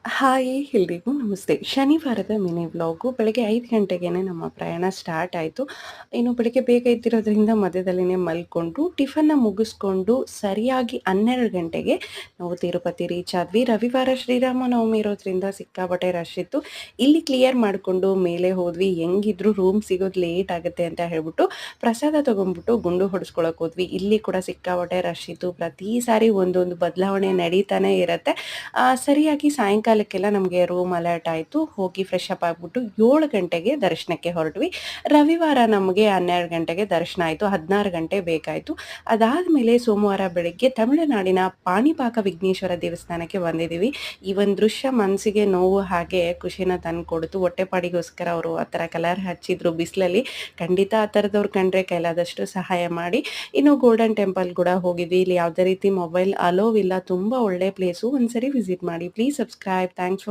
Hi ಎಲ್ರಿಗೂ ನಮಸ್ತೆ. ಶನಿವಾರದ mini vlog. ಬೆಳಗ್ಗೆ 5 ಗಂಟೆಗೇನೆ ನಮ್ಮ ಪ್ರಯಾಣ ಸ್ಟಾರ್ಟ್ ಆಯಿತು. ಇನ್ನು ಬೆಳಿಗ್ಗೆ ಬೇಗ ಎದ್ದಿರೋದ್ರಿಂದ ಮಧ್ಯದಲ್ಲಿನೇ ಮಲ್ಕೊಂಡು, ಟಿಫನ್ನ ಮುಗಿಸ್ಕೊಂಡು ಸರಿಯಾಗಿ 12 ಗಂಟೆಗೆ ನಾವು ತಿರುಪತಿ ರೀಚ್ ಆದ್ವಿ. ರವಿವಾರ ಶ್ರೀರಾಮನವಮಿ ಇರೋದ್ರಿಂದ ಸಿಕ್ಕಾಪಟ್ಟೆ ರಶ್ ಇತ್ತು. ಇಲ್ಲಿ ಕ್ಲಿಯರ್ ಮಾಡಿಕೊಂಡು ಮೇಲೆ ಹೋದ್ವಿ. ಹೆಂಗಿದ್ರು ರೂಮ್ ಸಿಗೋದು ಲೇಟ್ ಆಗುತ್ತೆ ಅಂತ ಹೇಳ್ಬಿಟ್ಟು ಪ್ರಸಾದ ತೊಗೊಂಡ್ಬಿಟ್ಟು ಗುಂಡು ಹೊಡೆಸ್ಕೊಳಕ್ಕೆ ಹೋದ್ವಿ. ಇಲ್ಲಿ ಕೂಡ ಸಿಕ್ಕಾಪಟ್ಟೆ ರಶ್ ಇತ್ತು. ಪ್ರತಿ ಸಾರಿ ಒಂದೊಂದು ಬದಲಾವಣೆ ನಡೀತಾನೆ ಇರತ್ತೆ. ಸರಿಯಾಗಿ ಸಾಯಂಕಾಲಕ್ಕೆಲ್ಲ ನಮಗೆ ರೂಮ್ ಅಲರ್ಟ್ ಆಯಿತು. ಹೋಗಿ ಫ್ರೆಶ್ ಅಪ್ ಆಗಿಬಿಟ್ಟು 7 ಗಂಟೆಗೆ ದರ್ಶನಕ್ಕೆ ಹೊರಟ್ವಿ. ರವಿವಾರ ನಮಗೆ 12 ಗಂಟೆಗೆ ದರ್ಶನ ಆಯಿತು. 16 ಗಂಟೆ ಬೇಕಾಯಿತು. ಅದಾದಮೇಲೆ ಸೋಮವಾರ ಬೆಳಗ್ಗೆ ತಮಿಳುನಾಡಿನ ಪಾಣಿಪಾಕ ವಿಘ್ನೇಶ್ವರ ದೇವಸ್ಥಾನಕ್ಕೆ ಬಂದಿದ್ದೀವಿ. ಈ ಒಂದು ದೃಶ್ಯ ಮನಸ್ಸಿಗೆ ನೋವು ಹಾಗೆ ಖುಷಿನ ತಂದುಕೊಡ್ತು. ಹೊಟ್ಟೆಪಾಡಿಗೋಸ್ಕರ ಅವರು ಆ ಥರ ಕಲರ್ ಹಚ್ಚಿದ್ರು ಬಿಸಿಲಲ್ಲಿ. ಖಂಡಿತ ಆ ಥರದವ್ರು ಕಂಡ್ರೆ ಕೈಲಾದಷ್ಟು ಸಹಾಯ ಮಾಡಿ. ಇನ್ನು ಗೋಲ್ಡನ್ ಟೆಂಪಲ್ ಕೂಡ ಹೋಗಿದ್ವಿ. ಇಲ್ಲಿ ಯಾವುದೇ ರೀತಿ ಮೊಬೈಲ್ ಅಲೋವ್ ಇಲ್ಲ. ತುಂಬ ಒಳ್ಳೆ ಪ್ಲೇಸು. ಒಂದ್ಸರಿ ವಿಸಿಟ್ ಮಾಡಿ. Please subscribe. Thanks for